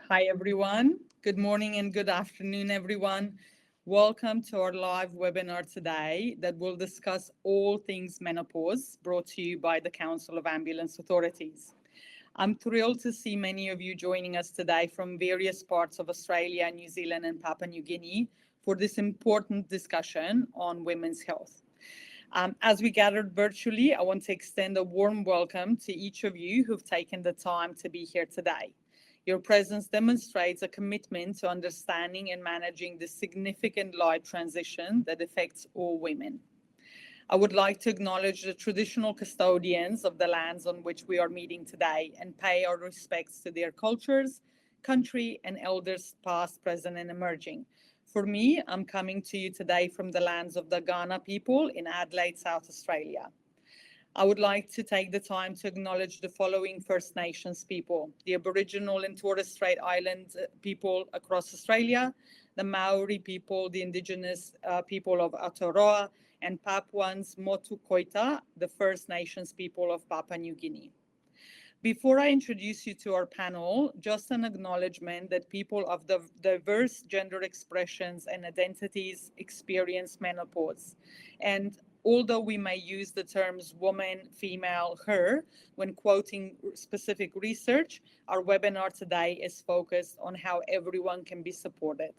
Hi, everyone. Good morning and good afternoon, everyone. Welcome to our live webinar today that will discuss all things menopause, brought to you by the Council of Ambulance Authorities. I'm thrilled to see many of you joining us today from various parts of Australia, New Zealand, and Papua New Guinea for this important discussion on women's health. As we gathered virtually, I want to extend a warm welcome to each of you who've taken the time to be here today. Your presence demonstrates a commitment to understanding and managing the significant life transition that affects all women. I would like to acknowledge the traditional custodians of the lands on which we are meeting today and pay our respects to their cultures, country, and elders past, present, and emerging. For me, I'm coming to you today from the lands of the Kaurna people in Adelaide, South Australia. I would like to take the time to acknowledge the following First Nations people: the Aboriginal and Torres Strait Island people across Australia, the Maori people, the Indigenous people of Aotearoa, and Papuans Motu Koita, the First Nations people of Papua New Guinea. Before I introduce you to our panel, just an acknowledgement that people of the diverse gender expressions and identities experience menopause. And although we may use the terms woman, female, her when quoting specific research, our webinar today is focused on how everyone can be supported.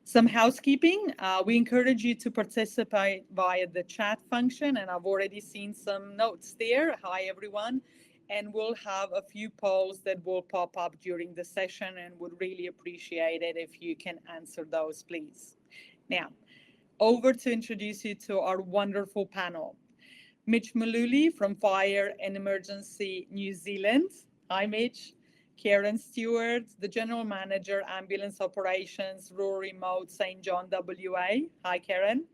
Some housekeeping. We encourage you to participate via the chat function, and I've already seen some notes there. Hi, everyone. And we'll have a few polls that will pop up during the session, and would really appreciate it if you can answer those, please. Now, over to introduce you to our wonderful panel. Mitch Mullooly from Fire and Emergency New Zealand. Hi, Mitch. Karen Stewart, the General Manager, Ambulance Operations, Rural Remote, St. John, WA. Hi, Karen.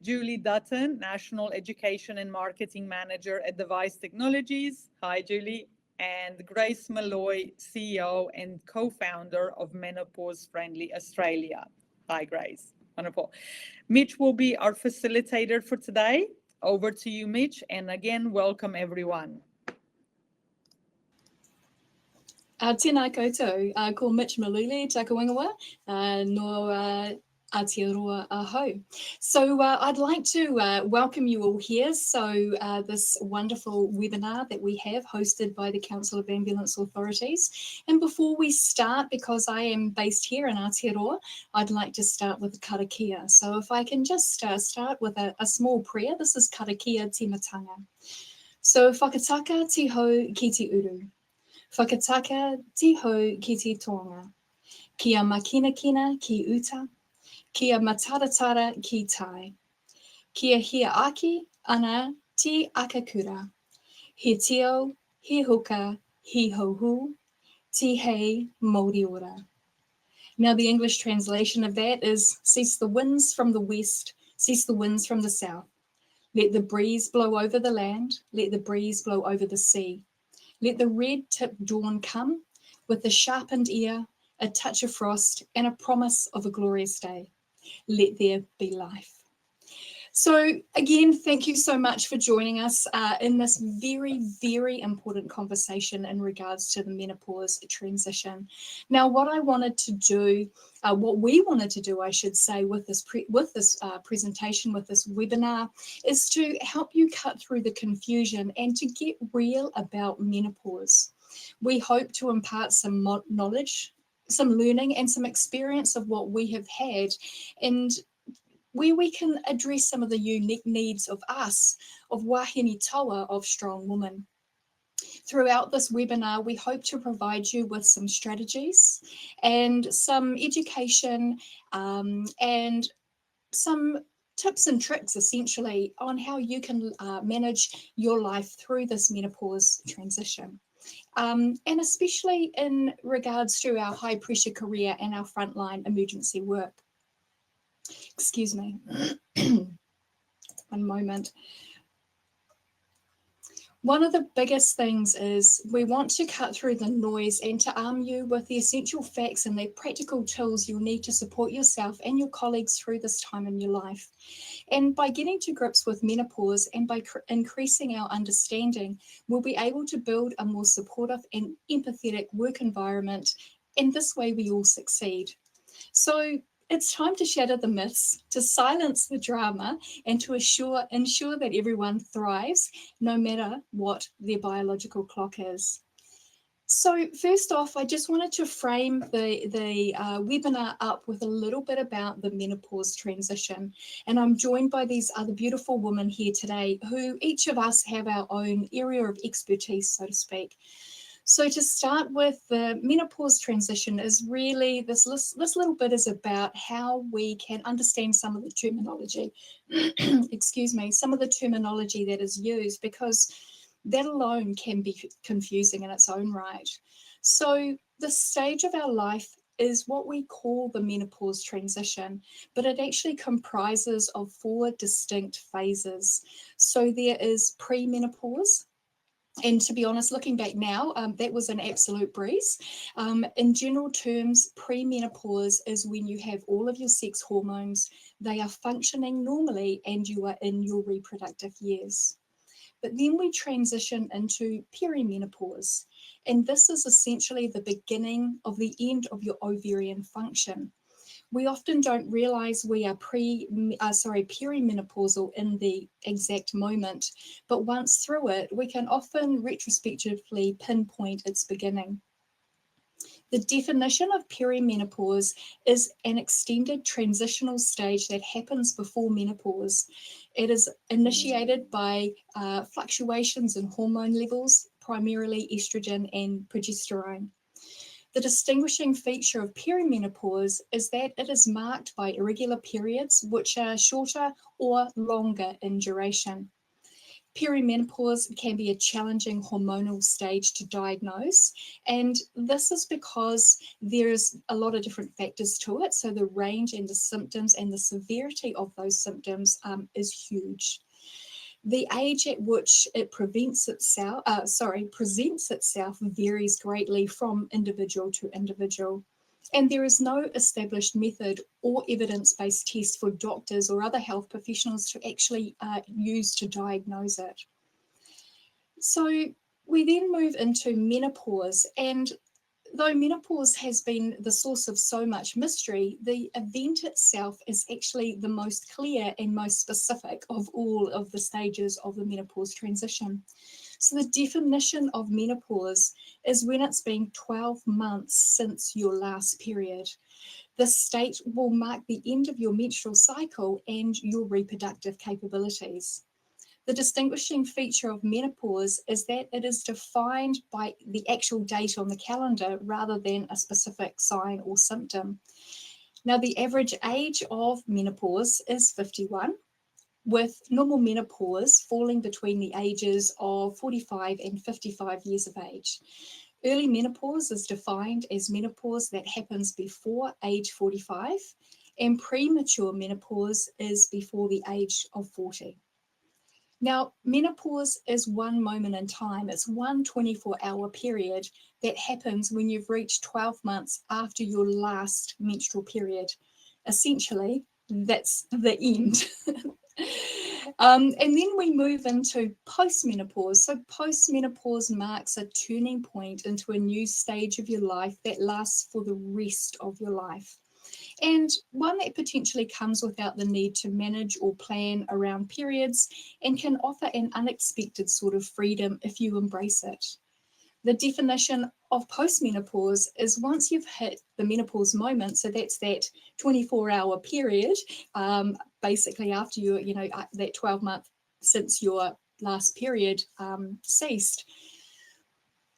Julie Dutton, National Education and Marketing Manager at Device Technologies. Hi, Julie. And Grace Molloy, CEO and co-founder of Menopause Friendly Australia. Hi, Grace. Wonderful. Mitch will be our facilitator for today. Over to you, Mitch. And again, welcome everyone. Tēnā koutou, ko Mitch Mullooly, Takawangawa, no Aotearoa Aho. So I'd like to welcome you all here. So this wonderful webinar that we have hosted by the Council of Ambulance Authorities. And before we start, because I am based here in Aotearoa, I'd like to start with a karakia. So if I can just start with a small prayer. This is karakia timatanga. So whakataka te hau ki te uru. Whakataka te hau ki te tonga. Kia makinakina ki uta. Kia mataratara ki tai. Kia hia aki ana te akakura. He teo, he huka, he hohu, te hei mauri ora. Now the English translation of that is, cease the winds from the west, cease the winds from the south. Let the breeze blow over the land, let the breeze blow over the sea. Let the red-tipped dawn come with a sharpened ear, a touch of frost, and a promise of a glorious day. Let there be life. So again, thank you so much for joining us in this very, very important conversation in regards to the menopause transition. Now, what I wanted to do, what we wanted to do, I should say, with this presentation, with this webinar, is to help you cut through the confusion and to get real about menopause. We hope to impart some knowledge, some learning, and some experience of what we have had, and where we can address some of the unique needs of us, of wahine taua, of strong women. Throughout this webinar, we hope to provide you with some strategies and some education and some tips and tricks, essentially, on how you can manage your life through this menopause transition. And especially in regards to our high pressure career and our frontline emergency work. Excuse me, one moment. One of the biggest things is we want to cut through the noise and to arm you with the essential facts and the practical tools you'll need to support yourself and your colleagues through this time in your life. And by getting to grips with menopause and by increasing our understanding, we'll be able to build a more supportive and empathetic work environment And this way we all succeed. So it's time to shatter the myths, to silence the drama, and to ensure that everyone thrives, no matter what their biological clock is. So first off, I just wanted to frame the webinar up with a little bit about the menopause transition. And I'm joined by these other beautiful women here today who each of us have our own area of expertise, so to speak. So to start with, the menopause transition is really, this little bit is about how we can understand some of the terminology, excuse me, some of the terminology that is used, because that alone can be confusing in its own right. So the stage of our life is what we call the menopause transition, but it actually comprises of 4 distinct phases. So there is pre-menopause. And to be honest, looking back now, that was an absolute breeze. In general terms, premenopause is when you have all of your sex hormones, they are functioning normally, and you are in your reproductive years. But then we transition into perimenopause, and this is essentially the beginning of the end of your ovarian function. We often don't realize we are perimenopausal in the exact moment, but once through it, we can often retrospectively pinpoint its beginning. The definition of perimenopause is an extended transitional stage that happens before menopause. It is initiated by fluctuations in hormone levels, primarily estrogen and progesterone. The distinguishing feature of perimenopause is that it is marked by irregular periods, which are shorter or longer in duration. Perimenopause can be a challenging hormonal stage to diagnose, and this is because there's a lot of different factors to it. So the range and the symptoms and the severity of those symptoms is huge. The age at which it presents itself varies greatly from individual to individual. And there is no established method or evidence-based test for doctors or other health professionals to actually use to diagnose it. So we then move into menopause, and though menopause has been the source of so much mystery, the event itself is actually the most clear and most specific of all of the stages of the menopause transition. So the definition of menopause is when it's been 12 months since your last period. This state will mark the end of your menstrual cycle and your reproductive capabilities. The distinguishing feature of menopause is that it is defined by the actual date on the calendar rather than a specific sign or symptom. Now, the average age of menopause is 51, with normal menopause falling between the ages of 45 and 55 years of age. Early menopause is defined as menopause that happens before age 45, and premature menopause is before the age of 40. Now, menopause is one moment in time. It's one 24-hour period that happens when you've reached 12 months after your last menstrual period. Essentially, that's the end. And then we move into postmenopause. So postmenopause marks a turning point into a new stage of your life that lasts for the rest of your life, and one that potentially comes without the need to manage or plan around periods, and can offer an unexpected sort of freedom if you embrace it. The definition of postmenopause is once you've hit the menopause moment, so that's that 24-hour period, basically after that 12-month since your last period ceased.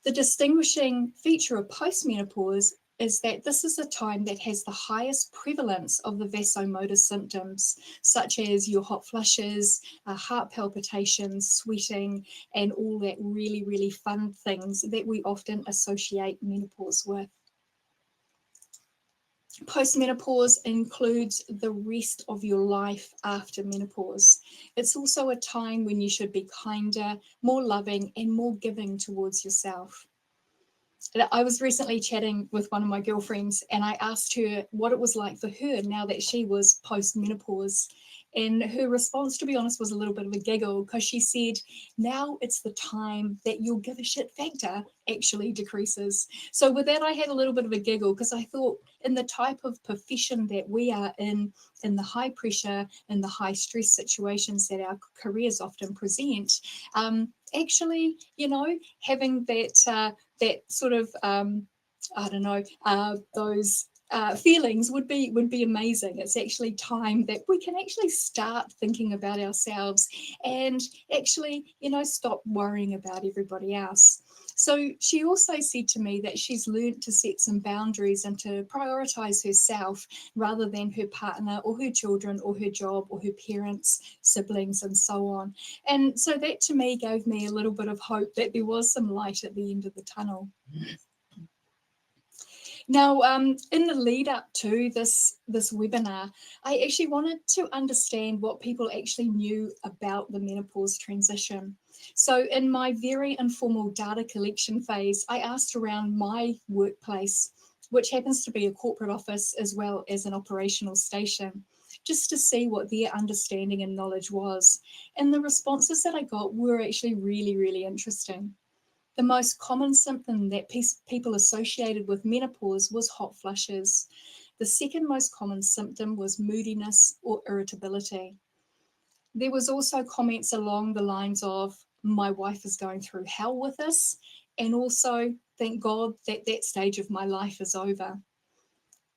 The distinguishing feature of postmenopause is that this is a time that has the highest prevalence of the vasomotor symptoms, such as your hot flushes, heart palpitations, sweating, and all that really, really fun things that we often associate menopause with. Postmenopause includes the rest of your life after menopause. It's also a time when you should be kinder, more loving, and more giving towards yourself. I was recently chatting with one of my girlfriends, and I asked her what it was like for her now that she was post-menopause. And her response, to be honest, was a little bit of a giggle, because she said, now it's the time that your give a shit factor actually decreases. So with that, I had a little bit of a giggle, because I thought, in the type of profession that we are in the high pressure and the high stress situations that our careers often present, actually, having that sort of, I don't know, those feelings would be amazing. It's actually time that we can actually start thinking about ourselves and actually, stop worrying about everybody else. So she also said to me that she's learned to set some boundaries and to prioritize herself rather than her partner or her children or her job or her parents, siblings, and so on. And so that to me gave me a little bit of hope that there was some light at the end of the tunnel. Now, in the lead up to this webinar, I actually wanted to understand what people actually knew about the menopause transition. So in my very informal data collection phase, I asked around my workplace, which happens to be a corporate office as well as an operational station, just to see what their understanding and knowledge was. And the responses that I got were actually really, really interesting. The most common symptom that people associated with menopause was hot flushes. The second most common symptom was moodiness or irritability. There was also comments along the lines of, my wife is going through hell with this, and also, thank God that that stage of my life is over.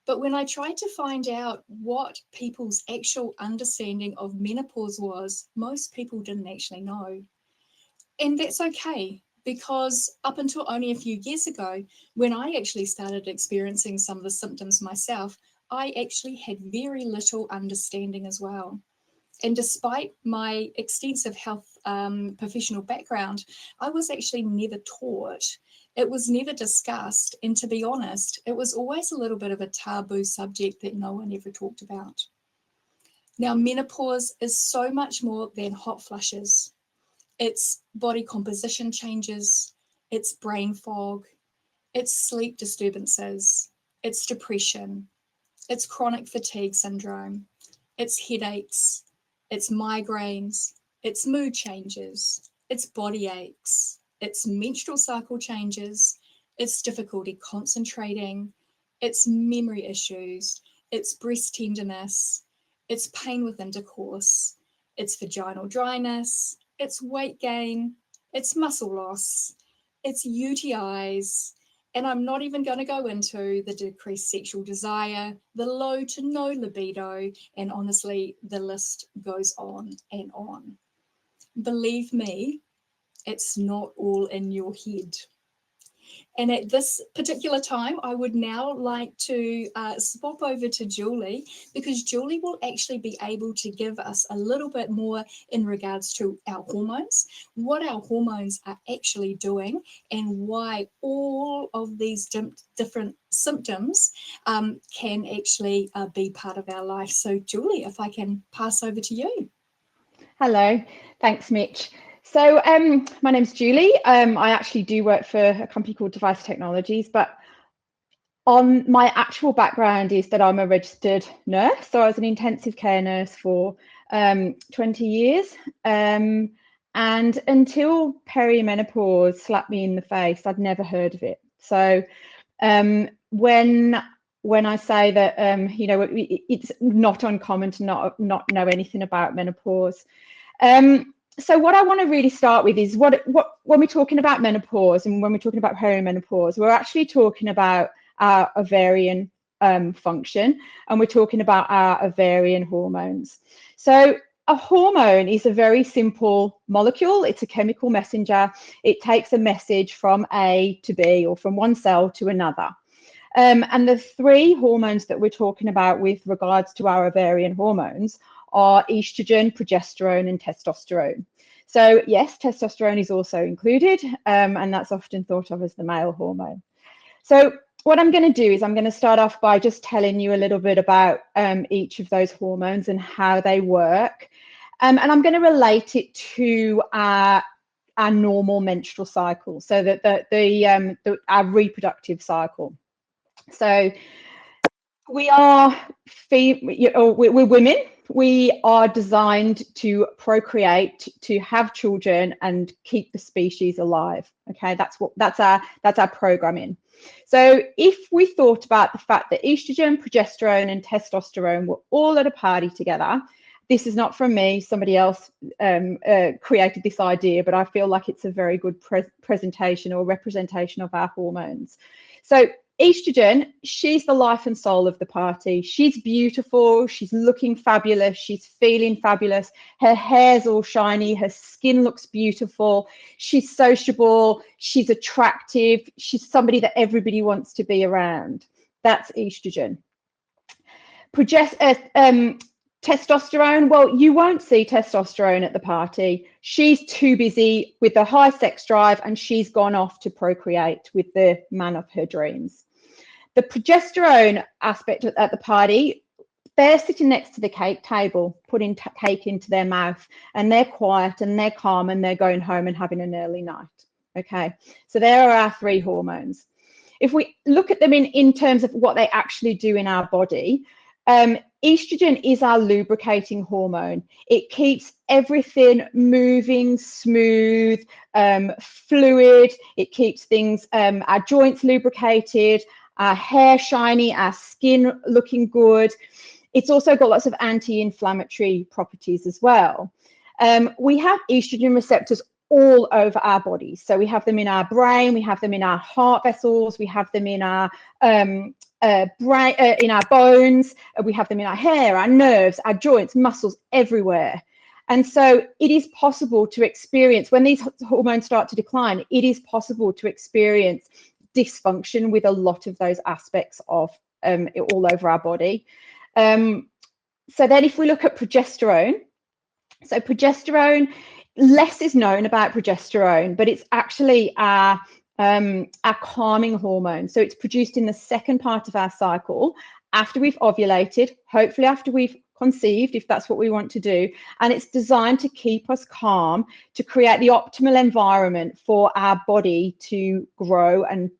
But when I tried to find out what people's actual understanding of menopause was, most people didn't actually know. And that's okay, because up until only a few years ago, when I actually started experiencing some of the symptoms myself, I actually had very little understanding as well. And despite my extensive health professional background, I was actually never taught. It was never discussed. And to be honest, it was always a little bit of a taboo subject that no one ever talked about. Now, menopause is so much more than hot flushes. It's body composition changes, it's brain fog, it's sleep disturbances, it's depression, it's chronic fatigue syndrome, it's headaches, it's migraines, it's mood changes, it's body aches, it's menstrual cycle changes, it's difficulty concentrating, it's memory issues, it's breast tenderness, it's pain with intercourse, it's vaginal dryness, it's weight gain, it's muscle loss, it's UTIs, and I'm not even going to go into the decreased sexual desire, the low to no libido, and honestly, the list goes on and on. Believe me, it's not all in your head. And at this particular time, I would now like to swap over to Julie, because Julie will actually be able to give us a little bit more in regards to our hormones, what our hormones are actually doing, and why all of these different symptoms can actually be part of our life. So Julie, if I can pass over to you. Hello, thanks Mitch. So my name's Julie. I actually do work for a company called Device Technologies, but on my actual background is that I'm a registered nurse. So I was an intensive care nurse for 20 years. And until perimenopause slapped me in the face, I'd never heard of it. So when I say that, it's not uncommon to not know anything about menopause. So what I want to really start with is what when we're talking about menopause and when we're talking about perimenopause, we're actually talking about our ovarian function, and we're talking about our ovarian hormones. So a hormone is a very simple molecule. It's a chemical messenger. It takes a message from A to B, or from one cell to another. And the three hormones that we're talking about with regards to our ovarian hormones are estrogen, progesterone, and testosterone. So yes, testosterone is also included, and that's often thought of as the male hormone. So what I'm going to do is I'm going to start off by just telling you a little bit about each of those hormones and how they work. And I'm going to relate it to our normal menstrual cycle, so that our reproductive cycle. So we're women we are designed to procreate, to have children and keep the species alive. Okay, that's our programming. So if we thought about the fact that estrogen, progesterone and testosterone were all at a party together, this is not from me, somebody else created this idea, but I feel like it's a very good presentation or representation of our hormones. So estrogen, she's the life and soul of the party. She's beautiful, she's looking fabulous, she's feeling fabulous, her hair's all shiny, her skin looks beautiful, she's sociable, she's attractive, she's somebody that everybody wants to be around. That's estrogen. Testosterone, well, you won't see testosterone at the party. She's too busy with the high sex drive and she's gone off to procreate with the man of her dreams. The progesterone aspect at the party, they're sitting next to the cake table, putting cake into their mouth, and they're quiet and they're calm and they're going home and having an early night. Okay, so there are our three hormones. If we look at them in terms of what they actually do in our body, estrogen is our lubricating hormone. It keeps everything moving, smooth, fluid. It keeps things, our joints lubricated, our hair shiny, our skin looking good. It's also got lots of anti-inflammatory properties as well. We have estrogen receptors all over our bodies. So we have them in our brain, we have them in our heart vessels, we have them in our brain, in our bones, we have them in our hair, our nerves, our joints, muscles, everywhere. And so it is possible to experience, when these hormones start to decline, it is possible to experience dysfunction with a lot of those aspects of all over our body. So then if we look at progesterone, so progesterone, less is known about progesterone, but it's actually our calming hormone. So it's produced in the second part of our cycle, after we've ovulated, hopefully after we've conceived, if that's what we want to do. And it's designed to keep us calm, to create the optimal environment for our body to grow and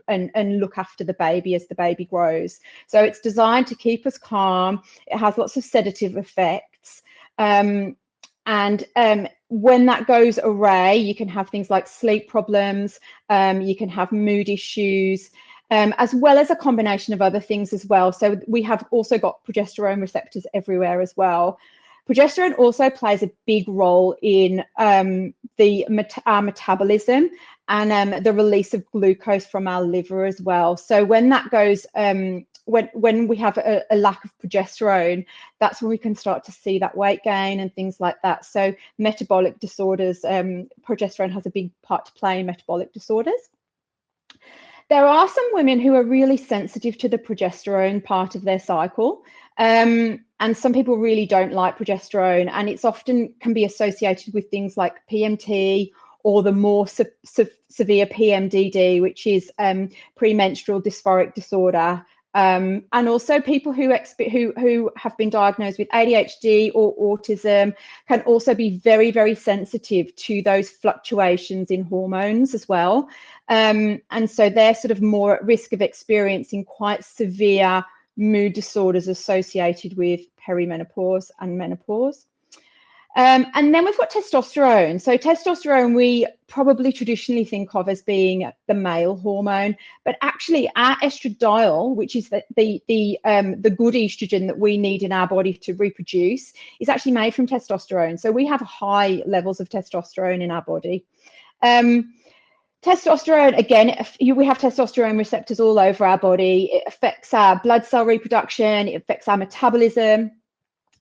look after the baby as the baby grows. So it's designed to keep us calm. It has lots of sedative effects. When that goes awry, you can have things like sleep problems, you can have mood issues, as well as a combination of other things as well. So we have also got progesterone receptors everywhere as well. Progesterone also plays a big role in our metabolism and the release of glucose from our liver as well. So when that goes, when we have a lack of progesterone, that's when we can start to see that weight gain and things like that. So metabolic disorders, progesterone has a big part to play in metabolic disorders. There are some women who are really sensitive to the progesterone part of their cycle. And some people really don't like progesterone, and it's often can be associated with things like PMT or the more severe PMDD, which is premenstrual dysphoric disorder. And also people who have been diagnosed with ADHD or autism can also be very, very sensitive to those fluctuations in hormones as well. And so they're sort of more at risk of experiencing quite severe mood disorders associated with perimenopause and menopause. And then we've got testosterone. So testosterone, we probably traditionally think of as being the male hormone, but actually our estradiol, which is the good estrogen that we need in our body to reproduce, is actually made from testosterone. So we have high levels of testosterone in our body. Testosterone, again, we have testosterone receptors all over our body. It affects our blood cell reproduction, it affects our metabolism,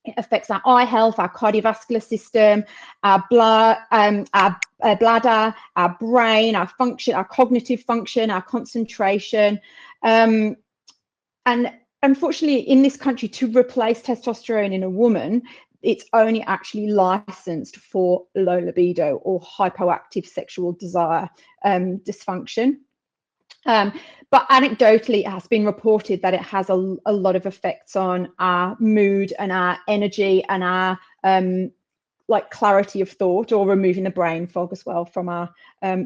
it affects our eye health, our cardiovascular system, our blood, our bladder, our brain, our function, our cognitive function, our concentration. And unfortunately, in this country, to replace testosterone in a woman, it's only actually licensed for low libido or hypoactive sexual desire dysfunction. But anecdotally, it has been reported that it has a lot of effects on our mood and our energy and our like clarity of thought, or removing the brain fog as well from our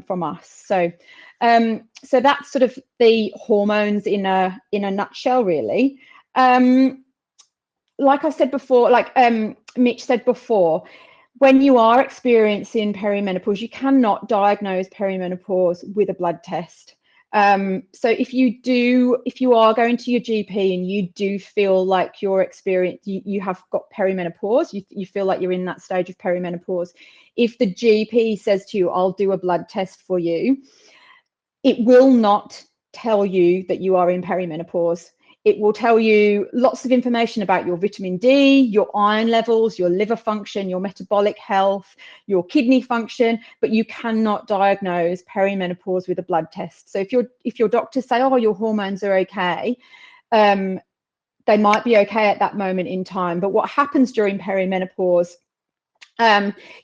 from us. So so that's sort of the hormones in a nutshell, really. like I said before, like Mitch said before, when you are experiencing perimenopause, you cannot diagnose perimenopause with a blood test. So if you are going to your GP and you do feel like you have got perimenopause, you feel like you're in that stage of perimenopause, if the GP says to you, I'll do a blood test for you, it will not tell you that you are in perimenopause. It will tell you lots of information about your vitamin D, your iron levels, your liver function, your metabolic health, your kidney function, but you cannot diagnose perimenopause with a blood test. So if your doctors say, oh, your hormones are okay, they might be okay at that moment in time. But what happens during perimenopause,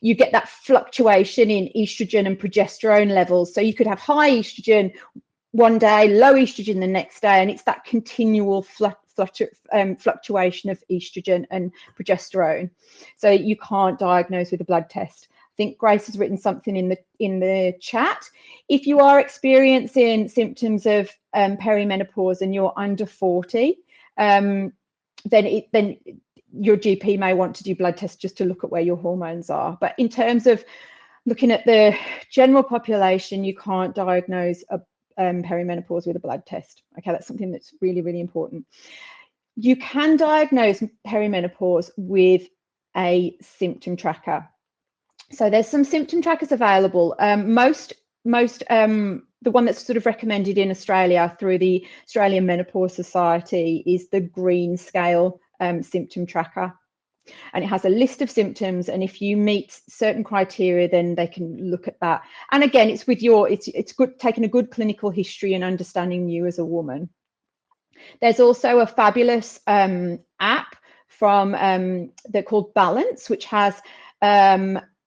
you get that fluctuation in estrogen and progesterone levels. So you could have high estrogen one day, low estrogen the next day, and it's that continual fluctuation of estrogen and progesterone. So you can't diagnose with a blood test. I think Grace has written something in the chat. If you are experiencing symptoms of perimenopause and you're under 40, then your GP may want to do blood tests just to look at where your hormones are. But in terms of looking at the general population, you can't diagnose a perimenopause with a blood test. Okay, that's something that's really, really important. You can diagnose perimenopause with a symptom tracker. So there's some symptom trackers available. The one that's sort of recommended in Australia through the Australian Menopause Society is the Green Scale symptom tracker. And it has a list of symptoms, and if you meet certain criteria, then they can look at that. And again, it's with it's good taking a good clinical history and understanding you as a woman. There's also a fabulous app from they're called Balance, which has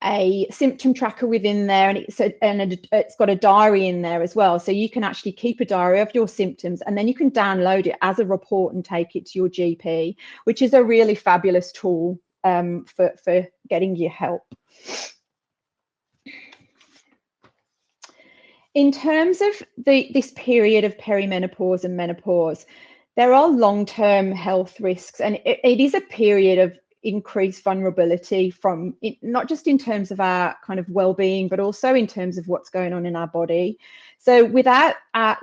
a symptom tracker within there, and it's got a diary in there as well. So you can actually keep a diary of your symptoms, and then you can download it as a report and take it to your GP, which is a really fabulous tool for getting your help. In terms of this period of perimenopause and menopause, there are long-term health risks, and it is a period of increased vulnerability from not just in terms of our kind of well-being, but also in terms of what's going on in our body. So without our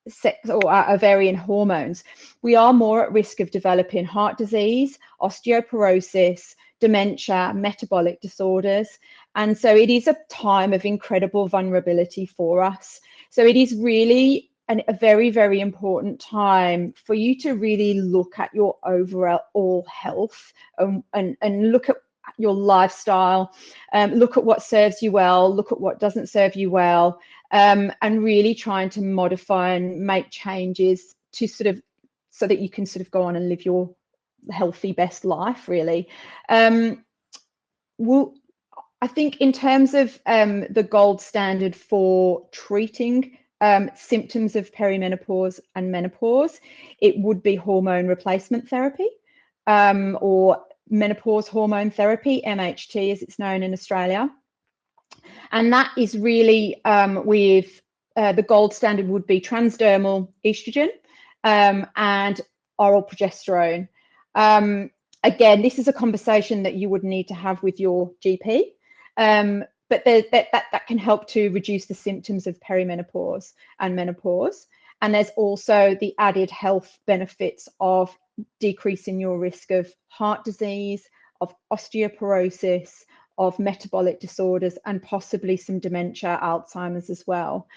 sex or our ovarian hormones, we are more at risk of developing heart disease, osteoporosis, dementia, metabolic disorders. And so it is a time of incredible vulnerability for us. So it is really a very, very important time for you to really look at your overall health and look at your lifestyle, look at what serves you well, look at what doesn't serve you well, and really trying to modify and make changes to so that you can sort of go on and live your healthy best life, really. I think in terms of the gold standard for treating symptoms of perimenopause and menopause, it would be hormone replacement therapy, or menopause hormone therapy, MHT as it's known in Australia. And that is really the gold standard would be transdermal estrogen and oral progesterone. Again, this is a conversation that you would need to have with your GP. But that can help to reduce the symptoms of perimenopause and menopause. And there's also the added health benefits of decreasing your risk of heart disease, of osteoporosis, of metabolic disorders, and possibly some dementia, Alzheimer's as well.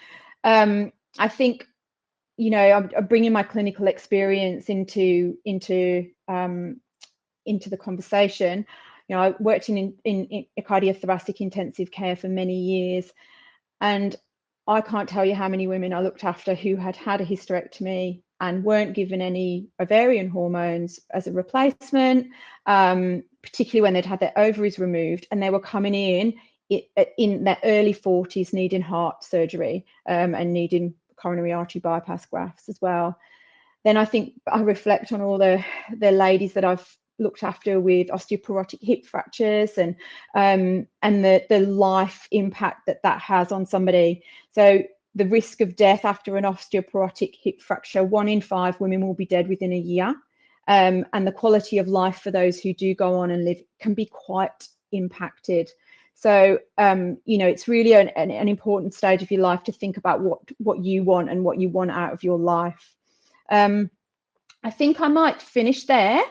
I think, you know, I'm bringing my clinical experience into the conversation. You know, I worked in cardiothoracic intensive care for many years, and I can't tell you how many women I looked after who had had a hysterectomy and weren't given any ovarian hormones as a replacement, particularly when they'd had their ovaries removed, and they were coming in their early 40s needing heart surgery and needing coronary artery bypass grafts as well. Then I think I reflect on all the ladies that I've looked after with osteoporotic hip fractures and the life impact that has on somebody. So the risk of death after an osteoporotic hip fracture, 1 in 5 women will be dead within a year. And the quality of life for those who do go on and live can be quite impacted. So, it's really an important stage of your life to think about what you want and what you want out of your life. I think I might finish there.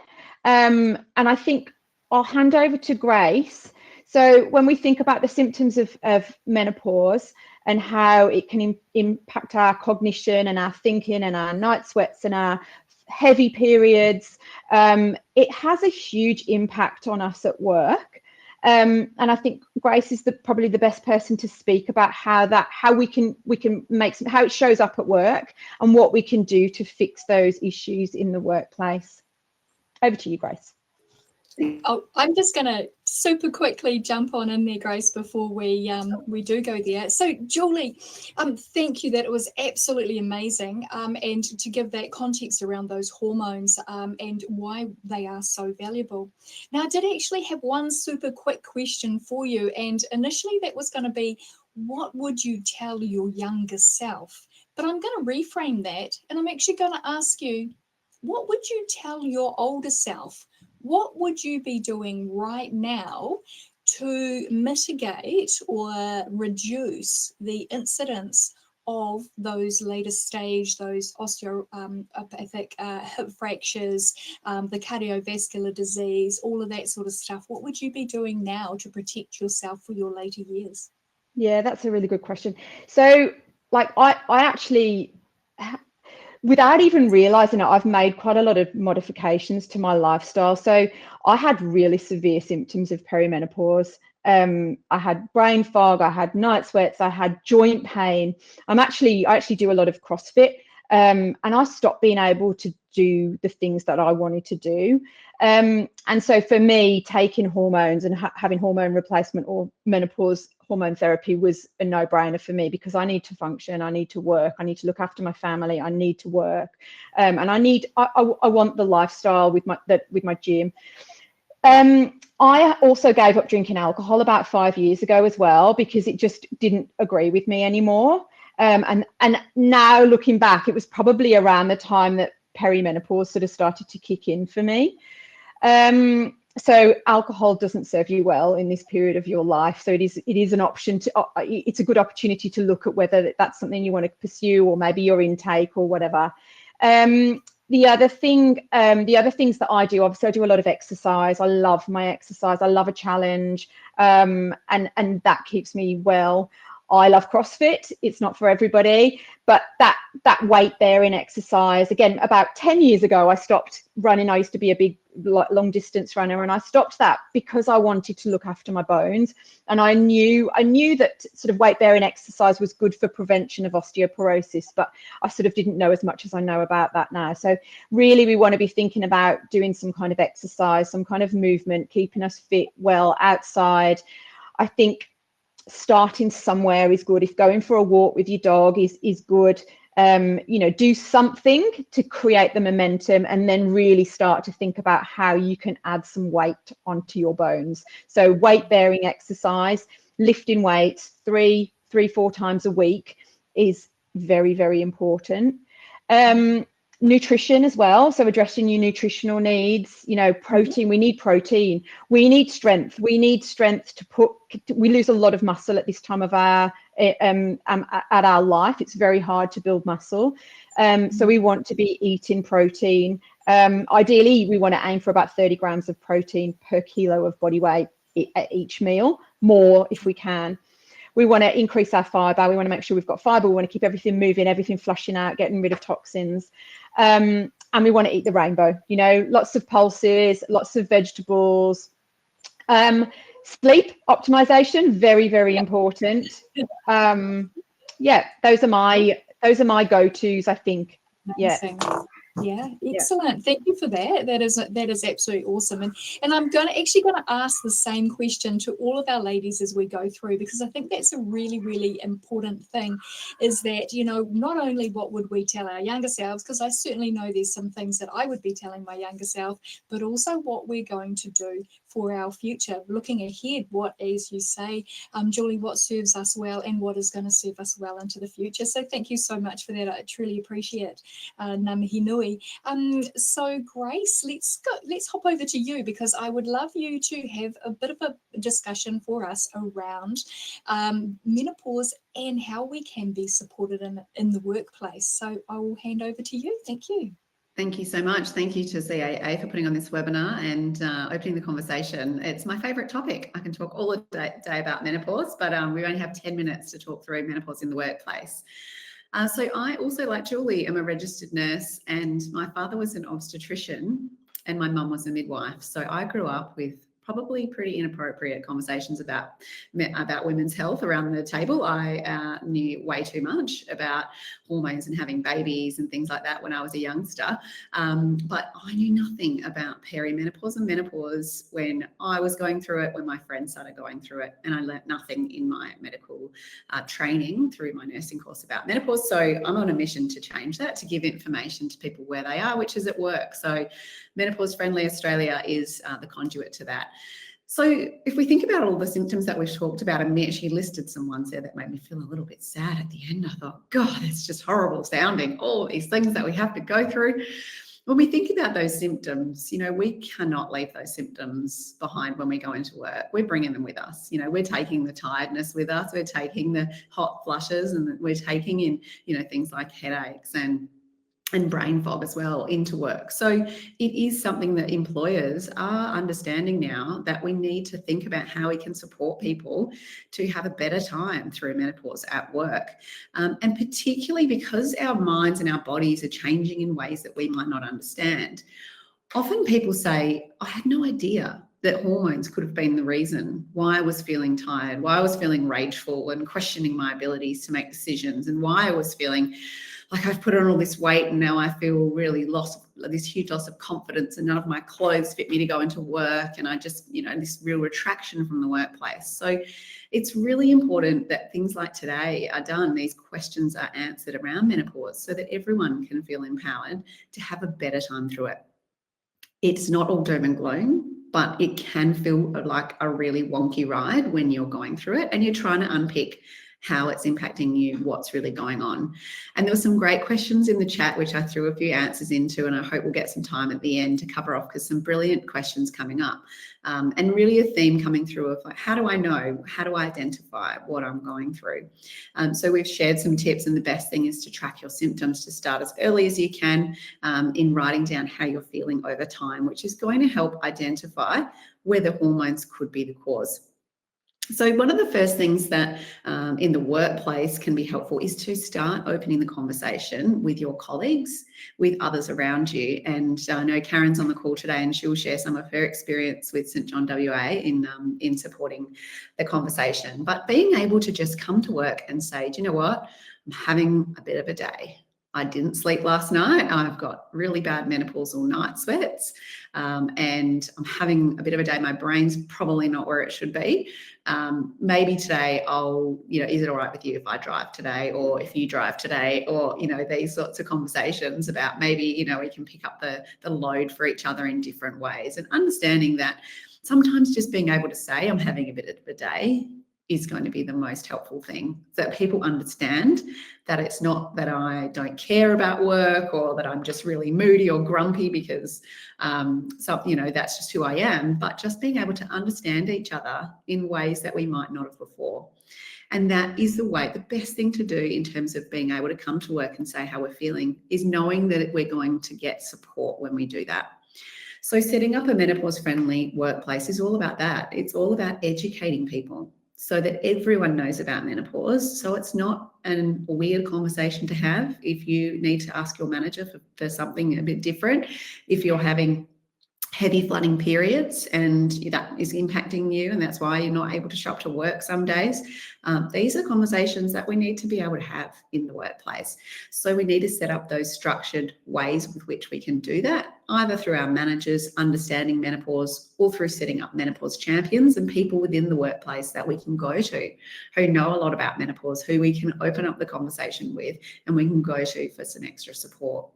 And I think I'll hand over to Grace. So when we think about the symptoms of menopause and how it can impact our cognition and our thinking and our night sweats and our heavy periods, it has a huge impact on us at work. And I think Grace is probably the best person to speak about how we can make how it shows up at work and what we can do to fix those issues in the workplace. Over to you, Grace. Oh, I'm just going to super quickly jump on in there, Grace, before we do go there. So, Julie, thank you. That it was absolutely amazing, and to give that context around those hormones and why they are so valuable. Now, I did actually have one super quick question for you, and initially that was going to be, what would you tell your younger self? But I'm going to reframe that, and I'm actually going to ask you, what would you tell your older self? What would you be doing right now to mitigate or reduce the incidence of those later stage, those osteopathic hip fractures, the cardiovascular disease, all of that sort of stuff? What would you be doing now to protect yourself for your later years? Yeah, that's a really good question. So, like, I actually, without even realizing it, I've made quite a lot of modifications to my lifestyle. So I had really severe symptoms of perimenopause. I had brain fog, I had night sweats, I had joint pain. I actually do a lot of CrossFit, and I stopped being able to do the things that I wanted to do. And so for me, taking hormones and having hormone replacement or menopause hormone therapy was a no-brainer for me, because I need to function, I need to work, I need to look after my family, I need to work, and I want the lifestyle with my gym. I also gave up drinking alcohol about 5 years ago as well, because it just didn't agree with me anymore. And now looking back, it was probably around the time that perimenopause sort of started to kick in for me. So alcohol doesn't serve you well in this period of your life. So it is an option it's a good opportunity to look at whether that's something you want to pursue, or maybe your intake or whatever. The other things that I do, obviously I do a lot of exercise. I love my exercise. I love a challenge, and that keeps me well. I love CrossFit. It's not for everybody, but that weight bearing exercise, again, about 10 years ago, I stopped running. I used to be a big long distance runner, and I stopped that because I wanted to look after my bones. And I knew that sort of weight bearing exercise was good for prevention of osteoporosis, but I sort of didn't know as much as I know about that now. So really, we want to be thinking about doing some kind of exercise, some kind of movement, keeping us fit, well, outside. I think starting somewhere is good. If going for a walk with your dog is good, do something to create the momentum, and then really start to think about how you can add some weight onto your bones. So weight bearing exercise, lifting weights 3-4 times a week is very, very important. Nutrition as well, so addressing your nutritional needs. Protein, we need protein, we need strength, we lose a lot of muscle at this time of our life. It's very hard to build muscle, so we want to be eating protein. Ideally, we want to aim for about 30 grams of protein per kilo of body weight at each meal, more if we can. We want to increase our fiber. We want to make sure we've got fiber. We want to keep everything moving, everything flushing out, getting rid of toxins. And we want to eat the rainbow, lots of pulses, lots of vegetables. Sleep optimization, very, very important. Those are my go-tos, I think. Amazing. Yeah. Yeah, excellent. Thank you for that. That is absolutely awesome. And I'm actually going to ask the same question to all of our ladies as we go through, because I think that's a really, really important thing, is that, you know, not only what would we tell our younger selves, because I certainly know there's some things that I would be telling my younger self, but also what we're going to do for our future, looking ahead, what, as you say, Julie, what serves us well and what is going to serve us well into the future. So thank you so much for that. I truly appreciate ngā mihi nui. So Grace, let's hop over to you, because I would love you to have a bit of a discussion for us around menopause and how we can be supported in the workplace. So I will hand over to you. Thank you. Thank you so much. Thank you to CAA for putting on this webinar and opening the conversation. It's my favourite topic. I can talk all day about menopause, but we only have 10 minutes to talk through menopause in the workplace. So I also, like Julie, am a registered nurse, and my father was an obstetrician and my mum was a midwife. So I grew up with probably pretty inappropriate conversations about women's health around the table. I knew way too much about hormones and having babies and things like that when I was a youngster. But I knew nothing about perimenopause and menopause when I was going through it, when my friends started going through it, and I learnt nothing in my medical training through my nursing course about menopause. So I'm on a mission to change that, to give information to people where they are, which is at work. So Menopause Friendly Australia is the conduit to that. So if we think about all the symptoms that we've talked about, and Mitch, he listed some ones there that made me feel a little bit sad at the end. I thought, God, it's just horrible sounding, all these things that we have to go through. When we think about those symptoms, you know, we cannot leave those symptoms behind when we go into work. We're bringing them with us. You know, we're taking the tiredness with us. We're taking the hot flushes, and we're taking in, you know, things like headaches and brain fog as well into work. So it is something that employers are understanding now, that we need to think about how we can support people to have a better time through menopause at work. And particularly because our minds and our bodies are changing in ways that we might not understand. Often people say, I had no idea that hormones could have been the reason why I was feeling tired, why I was feeling rageful and questioning my abilities to make decisions, and why I was feeling like I've put on all this weight and now I feel really this huge loss of confidence, and none of my clothes fit me to go into work, and I just, you know, this real retraction from the workplace. So it's really important that things like today are done, these questions are answered around menopause, so that everyone can feel empowered to have a better time through it. It's not all doom and gloom, but it can feel like a really wonky ride when you're going through it and you're trying to unpick how it's impacting you, what's really going on. And there were some great questions in the chat, which I threw a few answers into, and I hope we'll get some time at the end to cover off, because some brilliant questions coming up. And really a theme coming through of like, how do I know? How do I identify what I'm going through? So we've shared some tips, and the best thing is to track your symptoms, to start as early as you can in writing down how you're feeling over time, which is going to help identify whether hormones could be the cause. So one of the first things that in the workplace can be helpful is to start opening the conversation with your colleagues, with others around you. And I know Karen's on the call today, and she'll share some of her experience with St John WA in supporting the conversation. But being able to just come to work and say, do you know what, I'm having a bit of a day. I didn't sleep last night. I've got really bad menopausal night sweats, and I'm having a bit of a day. My brain's probably not where it should be. Maybe today is it all right with you if I drive today, or if you drive today, or, you know, these sorts of conversations about maybe, you know, we can pick up the load for each other in different ways, and understanding that sometimes just being able to say I'm having a bit of a day is going to be the most helpful thing, so that people understand that it's not that I don't care about work, or that I'm just really moody or grumpy because, you know, that's just who I am, but just being able to understand each other in ways that we might not have before. And that is the best thing to do in terms of being able to come to work and say how we're feeling, is knowing that we're going to get support when we do that. So setting up a menopause-friendly workplace is all about that. It's all about educating people, so that everyone knows about menopause. So it's not a weird conversation to have if you need to ask your manager for something a bit different. If you're having heavy flooding periods and that is impacting you, and that's why you're not able to show up to work some days. These are conversations that we need to be able to have in the workplace. So we need to set up those structured ways with which we can do that, either through our managers understanding menopause or through setting up menopause champions and people within the workplace that we can go to who know a lot about menopause, who we can open up the conversation with and we can go to for some extra support.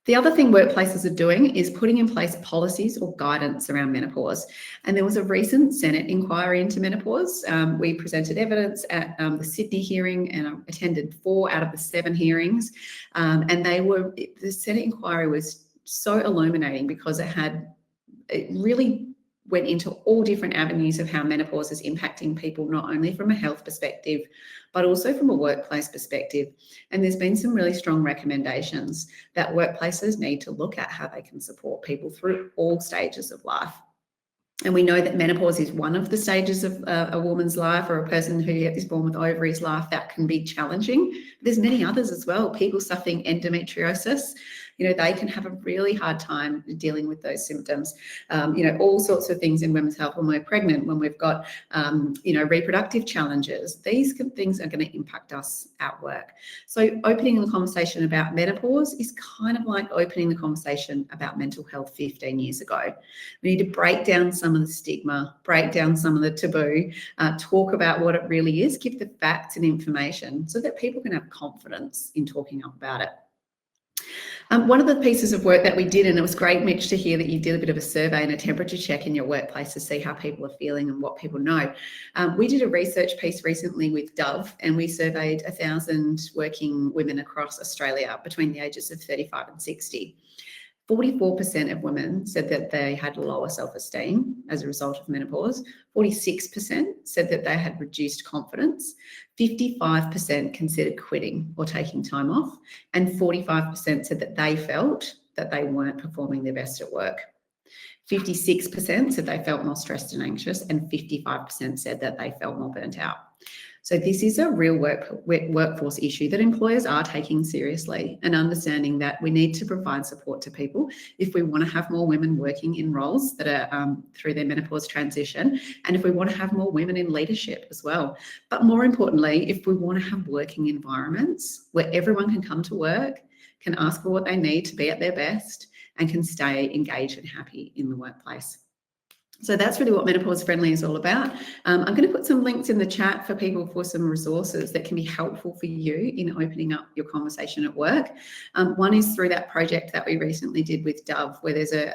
The other thing workplaces are doing is putting in place policies or guidance around menopause. And there was a recent Senate inquiry into menopause. We presented evidence at the Sydney hearing, and I attended 4 out of the 7 hearings. And the Senate inquiry was so illuminating because it really went into all different avenues of how menopause is impacting people, not only from a health perspective, but also from a workplace perspective. And there's been some really strong recommendations that workplaces need to look at how they can support people through all stages of life. And we know that menopause is one of the stages of a woman's life, or a person who is born with ovaries life, that can be challenging. There's many others as well. People suffering endometriosis, they can have a really hard time dealing with those symptoms. All sorts of things in women's health when we're pregnant, when we've got, reproductive challenges. These things are going to impact us at work. So opening the conversation about menopause is kind of like opening the conversation about mental health 15 years ago. We need to break down some of the stigma, break down some of the taboo, talk about what it really is, give the facts and information so that people can have confidence in talking up about it. One of the pieces of work that we did, and it was great, Mitch, to hear that you did a bit of a survey and a temperature check in your workplace to see how people are feeling and what people know. We did a research piece recently with Dove, and we surveyed 1,000 working women across Australia between the ages of 35 and 60. 44% of women said that they had lower self-esteem as a result of menopause. 46% said that they had reduced confidence. 55% considered quitting or taking time off. And 45% said that they felt that they weren't performing their best at work. 56% said they felt more stressed and anxious, and 55% said that they felt more burnt out. So this is a real workforce issue that employers are taking seriously, and understanding that we need to provide support to people if we want to have more women working in roles that are through their menopause transition, and if we want to have more women in leadership as well. But more importantly, if we want to have working environments where everyone can come to work, can ask for what they need to be at their best, and can stay engaged and happy in the workplace. So that's really what Menopause Friendly is all about. I'm going to put some links in the chat for people for some resources that can be helpful for you in opening up your conversation at work. One is through that project that we recently did with Dove, where there's a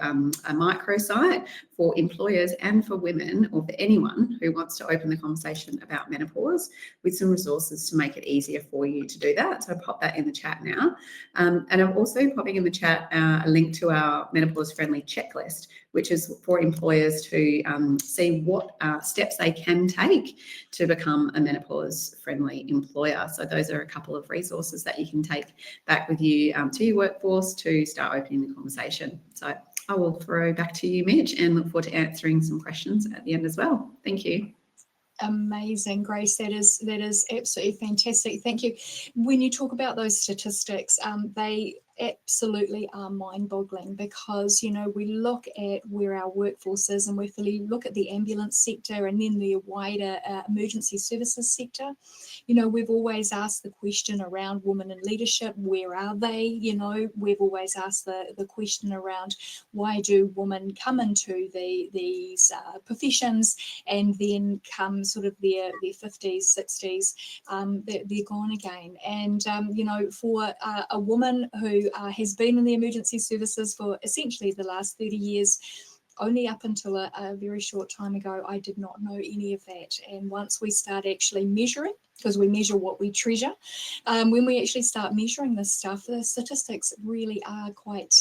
microsite for employers and for women, or for anyone who wants to open the conversation about menopause, with some resources to make it easier for you to do that. So I'll pop that in the chat now. And I'm also popping in the chat a link to our Menopause Friendly checklist, which is for employers to see what steps they can take to become a menopause friendly employer. So those are a couple of resources that you can take back with you to your workforce to start opening the conversation. So I will throw back to you, Mitch, and look forward to answering some questions at the end as well. Thank you. Amazing, Grace. That is absolutely fantastic. Thank you. When you talk about those statistics, they absolutely are mind-boggling, because we look at where our workforce is, and we look at the ambulance sector and then the wider emergency services sector. We've always asked the question around women in leadership, where are they? We've always asked the question around, why do women come into these professions and then come sort of their 50s, 60s, they're gone again. And for a woman who has been in the emergency services for essentially the last 30 years, only up until a very short time ago, I did not know any of that. And once we start actually measuring, because we measure what we treasure, when we actually start measuring this stuff, the statistics really are quite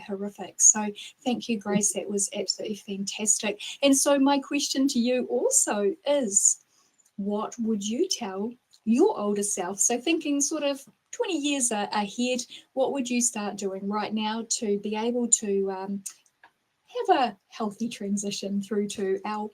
horrific. So thank you, Grace. That was absolutely fantastic. And so my question to you also is, what would you tell your older self? So thinking sort of 20 years ahead, what would you start doing right now to be able to have a healthy transition through to our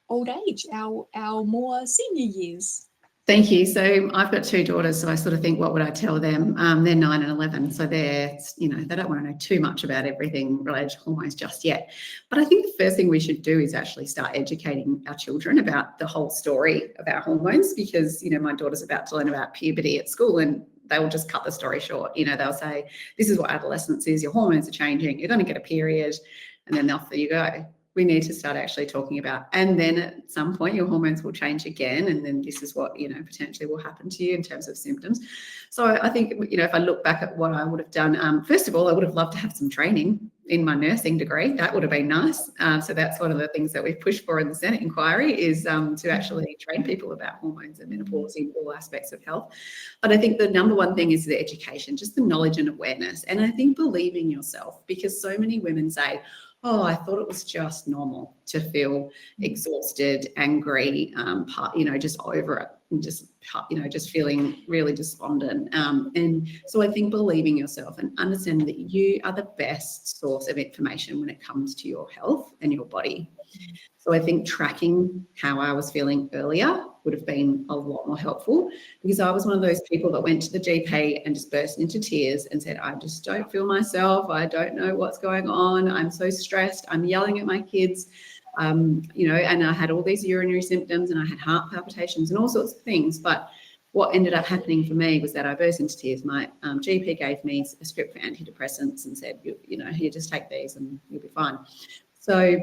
old age, our more senior years? Thank you. So I've got 2 daughters, so I sort of think, what would I tell them? They're 9 and 11, so they're, you know, they don't want to know too much about everything related to hormones just yet. But I think the first thing we should do is actually start educating our children about the whole story of our hormones, because, you know, my daughter's about to learn about puberty at school, and they will just cut the story short. You know, they'll say, this is what adolescence is, your hormones are changing, you're going to get a period, and then off you go. We need to start actually talking about, and then at some point your hormones will change again, and then this is what, you know, potentially will happen to you in terms of symptoms. So I think, you know, if I look back at what I would have done, first of all, I would have loved to have some training in my nursing degree. That would have been nice. So that's one of the things that we've pushed for in the Senate inquiry, is to actually train people about hormones and menopause in all aspects of health. But I think the number one thing is the education, just the knowledge and awareness. And I think believing yourself, because so many women say, oh, I thought it was just normal to feel exhausted, angry, you know, just over it, and just, you know, just feeling really despondent. And so I think believing yourself and understanding that you are the best source of information when it comes to your health and your body. So I think tracking how I was feeling earlier would have been a lot more helpful, because I was one of those people that went to the GP and just burst into tears and said, I just don't feel myself. I don't know what's going on. I'm so stressed. I'm yelling at my kids, you know, and I had all these urinary symptoms, and I had heart palpitations and all sorts of things. But what ended up happening for me was that I burst into tears. My GP gave me a script for antidepressants and said, you know, here, just take these and you'll be fine. So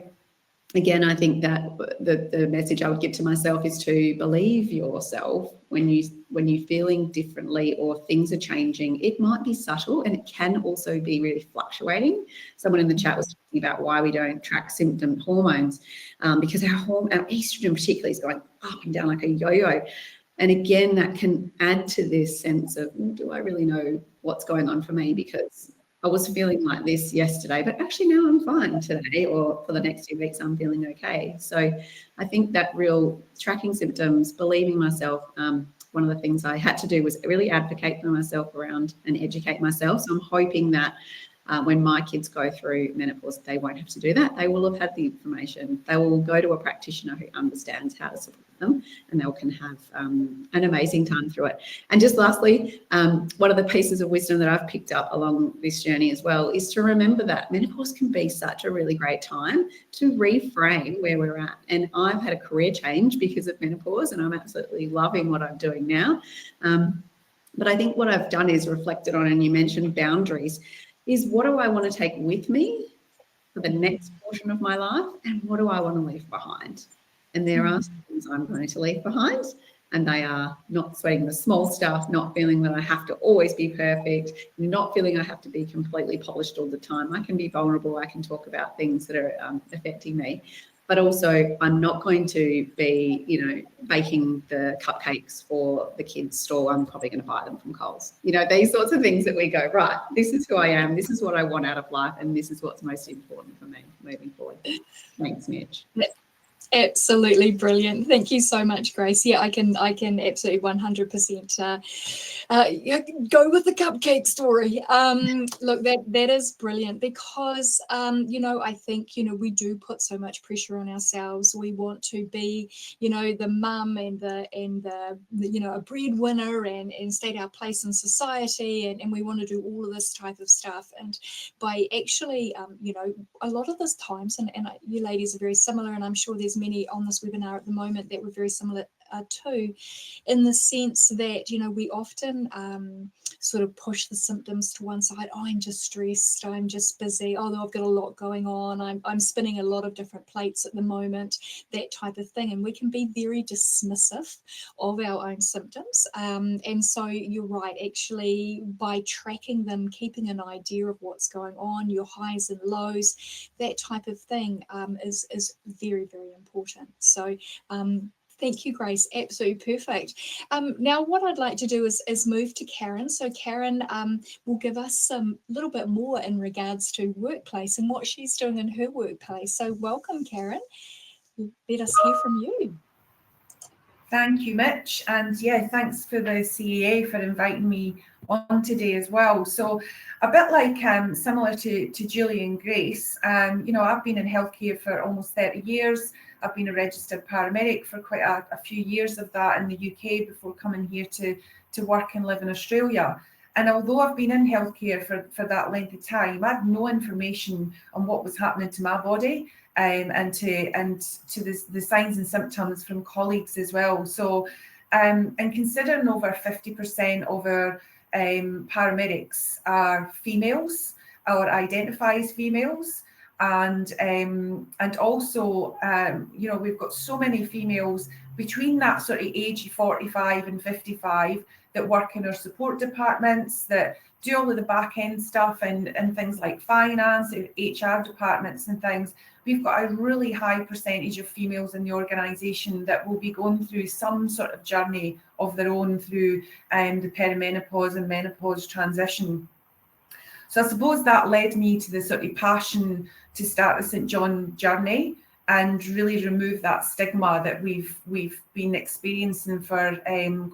again, I think that the message I would give to myself is to believe yourself when you're feeling differently or things are changing. It might be subtle, and it can also be really fluctuating. Someone in the chat was talking about why we don't track symptom hormones, because our estrogen particularly is going up and down like a yo-yo. And again, that can add to this sense of, do I really know what's going on for me? Because I was feeling like this yesterday, but actually now I'm fine today, or for the next 2 weeks I'm feeling okay. So I think that real tracking symptoms, believing myself, one of the things I had to do was really advocate for myself around and educate myself. So I'm hoping that when my kids go through menopause, they won't have to do that. They will have had the information. They will go to a practitioner who understands how to support them, and they can have an amazing time through it. And just lastly, one of the pieces of wisdom that I've picked up along this journey as well is to remember that menopause can be such a really great time to reframe where we're at. And I've had a career change because of menopause, and I'm absolutely loving what I'm doing now. But I think what I've done is reflected on, and you mentioned boundaries, is what do I want to take with me for the next portion of my life, and what do I want to leave behind? And there are some things I'm going to leave behind, and they are not sweating the small stuff, not feeling that I have to always be perfect, not feeling I have to be completely polished all the time. I can be vulnerable. I can talk about things that are affecting me. But also, I'm not going to be, you know, baking the cupcakes for the kids' store. I'm probably going to buy them from Coles. You know, these sorts of things that we go, right, this is who I am, this is what I want out of life, and this is what's most important for me moving forward. Thanks, Mitch. Absolutely brilliant. Thank you so much, Grace. Yeah, I can absolutely 100% go with the cupcake story. Look, that is brilliant, because you know, I think, you know, we do put so much pressure on ourselves. We want to be, you know, the mum and the you know, a breadwinner and state our place in society, and we want to do all of this type of stuff. And by actually you know, a lot of those times, and you ladies are very similar, and I'm sure there's many on this webinar at the moment that were very similar too, in the sense that, you know, we often sort of push the symptoms to one side. Oh, I'm just stressed, I'm just busy, although I've got a lot going on, I'm spinning a lot of different plates at the moment, that type of thing. And we can be very dismissive of our own symptoms. And so you're right, actually, by tracking them, keeping an idea of what's going on, your highs and lows, that type of thing is very, very important. So thank you, Grace. Absolutely perfect. Now, what I'd like to do is move to Karen. So Karen will give us a little bit more in regards to workplace and what she's doing in her workplace. So welcome, Karen. Let us hear from you. Thank you, Mitch. And yeah, thanks for the CAA for inviting me on today as well. So a bit like similar to Julie and Grace, you know, I've been in healthcare for almost 30 years. I've been a registered paramedic for quite a few years of that in the UK before coming here to work and live in Australia. And although I've been in healthcare for that length of time, I had no information on what was happening to my body and to the signs and symptoms from colleagues as well. So, and considering over 50% of our paramedics are females or identify as females, and also you know, we've got so many females between that sort of age of 45 and 55 that work in our support departments, that do all of the back end stuff and things like finance, HR departments and things. We've got a really high percentage of females in the organisation that will be going through some sort of journey of their own through the perimenopause and menopause transition. So I suppose that led me to the sort of passion to start the St John journey and really remove that stigma that we've been experiencing for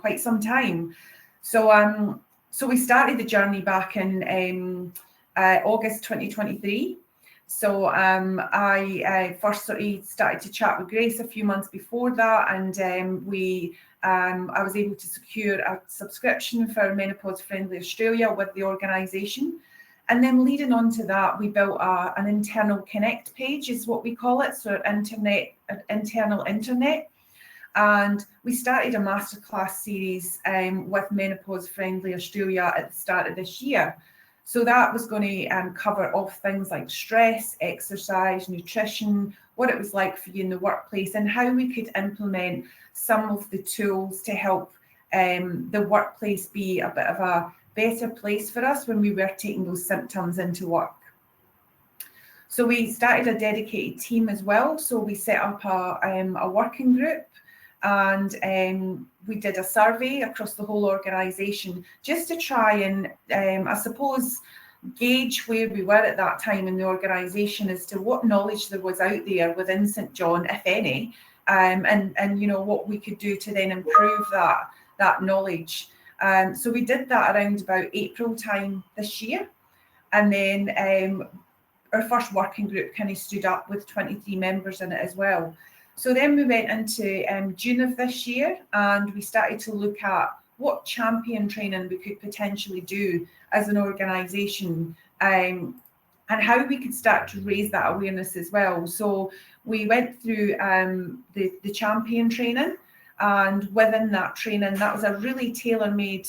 quite some time. So so we started the journey back in August 2023. So I first sort of started to chat with Grace a few months before that, and I was able to secure a subscription for Menopause Friendly Australia with the organisation. And then leading on to that, we built an internal connect page, is what we call it, so internal internet. And we started a masterclass series with Menopause Friendly Australia at the start of this year. So that was going to cover off things like stress, exercise, nutrition, what it was like for you in the workplace, and how we could implement some of the tools to help the workplace be a bit of a better place for us when we were taking those symptoms into work. So we started a dedicated team as well. So we set up a working group, and we did a survey across the whole organisation just to try and, I suppose, gauge where we were at that time in the organisation as to what knowledge there was out there within St John, if any, and you know, what we could do to then improve that knowledge. So we did that around about April time this year, and then our first working group kind of stood up with 23 members in it as well. So then we went into June of this year, and we started to look at what champion training we could potentially do as an organisation, and how we could start to raise that awareness as well. So we went through the champion training, and within that training, that was a really tailor-made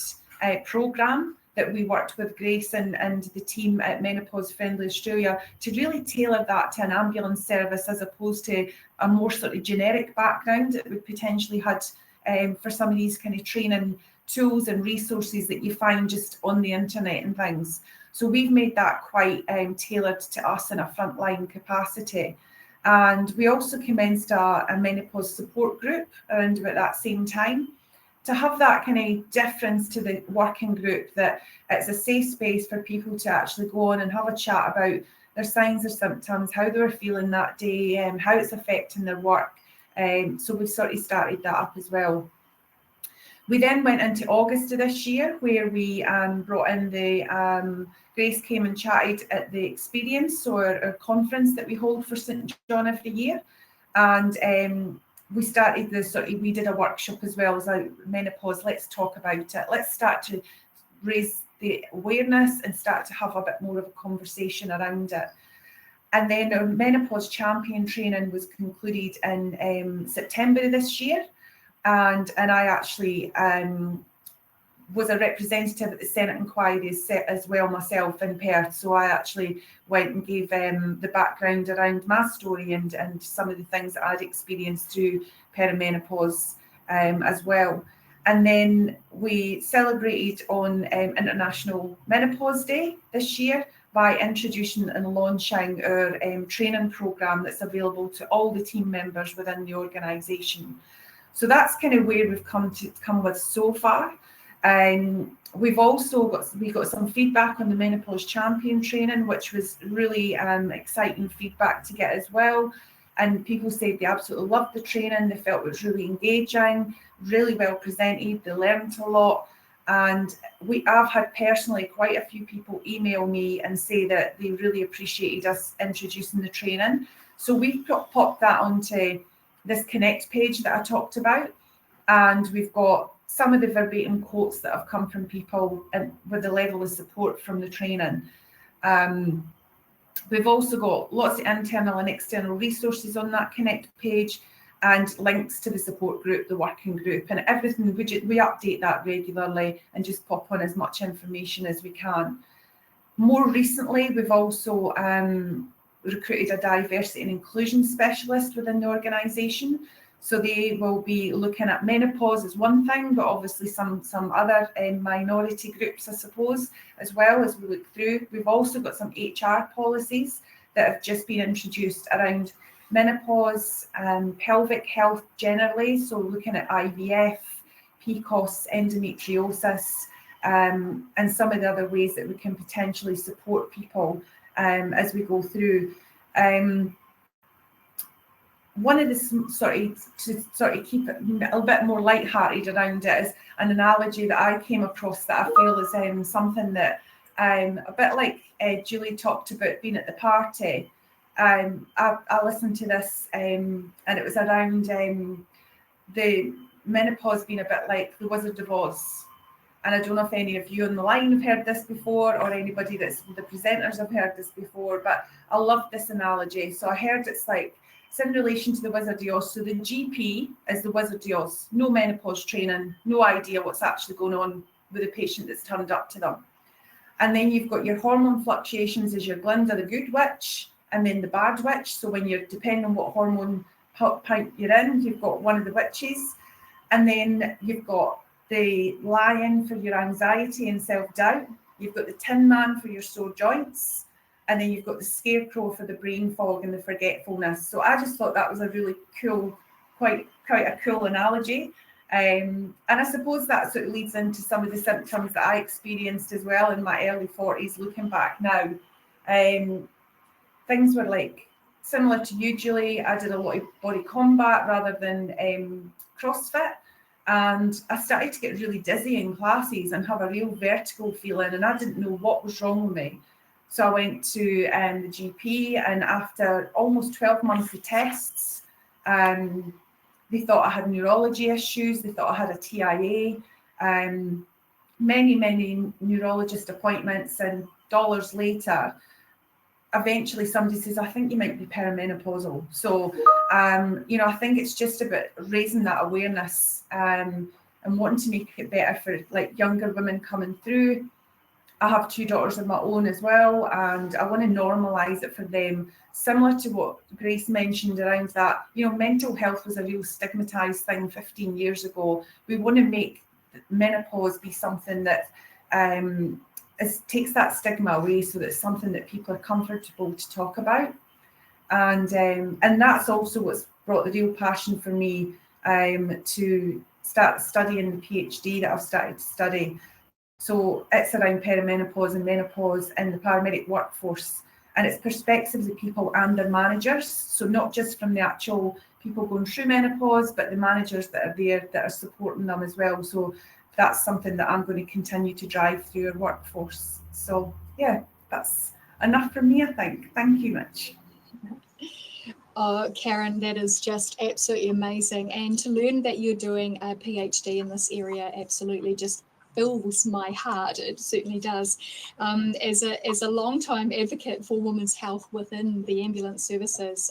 programme that we worked with Grace and the team at Menopause Friendly Australia to really tailor that to an ambulance service, as opposed to a more sort of generic background that we potentially had for some of these kind of training tools and resources that you find just on the internet and things. So we've made that quite tailored to us in a frontline capacity. And we also commenced a menopause support group around about that same time, to have that kind of difference to the working group, that it's a safe space for people to actually go on and have a chat about their signs or symptoms, how they were feeling that day, how it's affecting their work. So we've sort of started that up as well. We then went into August of this year, where we brought in the Grace came and chatted at the Experience, so our conference that we hold for St John every year, and we started we did a workshop as well as a menopause. Let's talk about it. Let's start to raise the awareness and start to have a bit more of a conversation around it. And then our menopause champion training was concluded in September of this year. And I actually was a representative at the Senate inquiry as well myself in Perth. So I actually went and gave the background around my story and some of the things that I'd experienced through perimenopause as well. And then we celebrated on International Menopause Day this year by introducing and launching our training programme that's available to all the team members within the organisation. So that's kind of where we've come with so far. We've also got some feedback on the menopause champion training, which was really exciting feedback to get as well. And people said they absolutely loved the training. They felt it was really engaging, really well presented. They learned a lot. And I've had personally quite a few people email me and say that they really appreciated us introducing the training. So we've popped that onto this Connect page that I talked about. And we've got some of the verbatim quotes that have come from people and with the level of support from the training. We've also got lots of internal and external resources on that Connect page and links to the support group, the working group, and everything. We update that regularly and just pop on as much information as we can. More recently, we've also recruited a diversity and inclusion specialist within the organisation. So they will be looking at menopause as one thing, but obviously some other minority groups, I suppose, as well as we look through. We've also got some HR policies that have just been introduced around menopause and pelvic health generally. So looking at IVF, PCOS, endometriosis, and some of the other ways that we can potentially support people as we go through. One of the to keep it a little bit more lighthearted around it is an analogy that I came across that I feel is something that a bit like Julie talked about being at the party. I listened to this and it was around the menopause being a bit like the Wizard of Oz. And I don't know if any of you on the line have heard this before or anybody that's the presenters have heard this before, but I love this analogy. So I heard it's in relation to the Wizard of Oz. So the GP is the Wizard of Oz, no menopause training, no idea what's actually going on with a patient that's turned up to them. And then you've got your hormone fluctuations as your Glinda, the good witch, and then the bad witch. So when you're, depending on what hormone pipe you're in, you've got one of the witches. And then you've got the lion for your anxiety and self-doubt. You've got the Tin Man for your sore joints. And then you've got the scarecrow for the brain fog and the forgetfulness. So I just thought that was a really cool, quite a cool analogy. And I suppose that sort of leads into some of the symptoms that I experienced as well in my early 40s, looking back now. Things were similar to you, Julie. I did a lot of body combat rather than CrossFit. And I started to get really dizzy in classes and have a real vertigo feeling, and I didn't know what was wrong with me. So I went to the GP, and after almost 12 months of tests, they thought I had neurology issues. They thought I had a TIA. Many neurologist appointments, and dollars later, eventually somebody says, I think you might be perimenopausal. So, I think it's just about raising that awareness and wanting to make it better for younger women coming through. I have 2 daughters of my own as well, and I want to normalise it for them, similar to what Grace mentioned around that. Mental health was a real stigmatised thing 15 years ago. We want to make menopause be something that takes that stigma away, so that it's something that people are comfortable to talk about. And that's also what's brought the real passion for me to start studying the PhD that I've started to study. So it's around perimenopause and menopause in the paramedic workforce, and it's perspectives of people and their managers. So not just from the actual people going through menopause, but the managers that are there that are supporting them as well. So that's something that I'm going to continue to drive through our workforce. So yeah, that's enough from me, I think. Thank you, Mitch. Oh, Karen, that is just absolutely amazing. And to learn that you're doing a PhD in this area absolutely just fills my heart. It certainly does. As a long-time advocate for women's health within the ambulance services,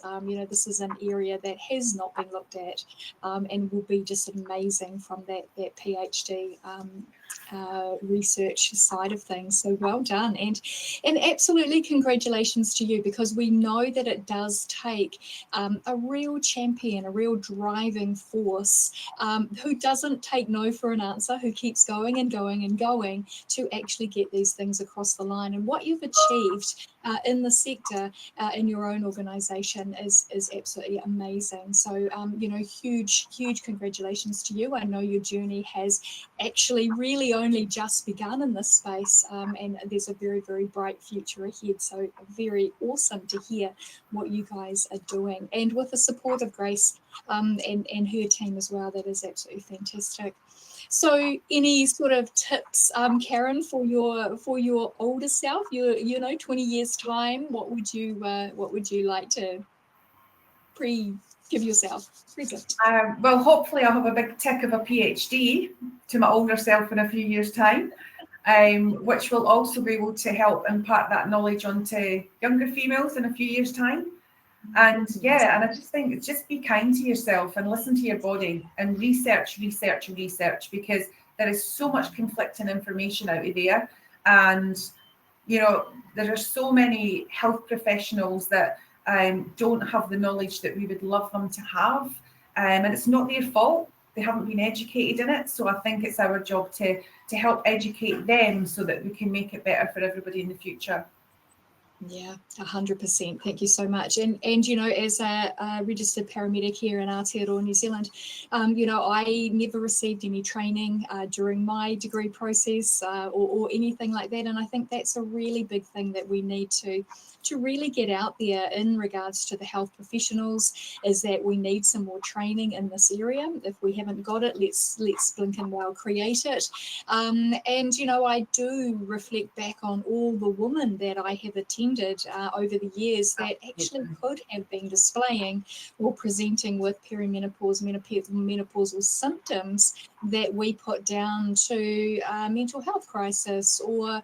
this is an area that has not been looked at and will be just amazing from that PhD research side of things. So well done, and absolutely congratulations to you, because we know that it does take a real champion, a real driving force who doesn't take no for an answer, who keeps going and going and going to actually get these things across the line. And what you've achieved in the sector in your own organisation is absolutely amazing. So huge congratulations to you. I know your journey has actually really only just begun in this space, and there's a very, very bright future ahead. So very awesome to hear what you guys are doing, and with the support of Grace and her team as well. That is absolutely fantastic. So any sort of tips, Karen, for your older self, you know, 20 years time, what would you like to give yourself present? Well, hopefully I'll have a big tick of a PhD to my older self in a few years' time, which will also be able to help impart that knowledge onto younger females in a few years' time. And yeah, and I just think just be kind to yourself and listen to your body and research, because there is so much conflicting information out there. And, you know, there are so many health professionals that don't have the knowledge that we would love them to have. And it's not their fault. They haven't been educated in it. So I think it's our job to help educate them so that we can make it better for everybody in the future. Yeah, 100%. Thank you so much. And you know, as a registered paramedic here in Aotearoa, New Zealand, you know, I never received any training during my degree process or anything like that. And I think that's a really big thing that we need to really get out there in regards to the health professionals, is that we need some more training in this area. If we haven't got it, let's blink and well create it. And you know, I do reflect back on all the women that I have attended over the years that actually could have been displaying or presenting with perimenopause, menopausal symptoms that we put down to mental health crisis or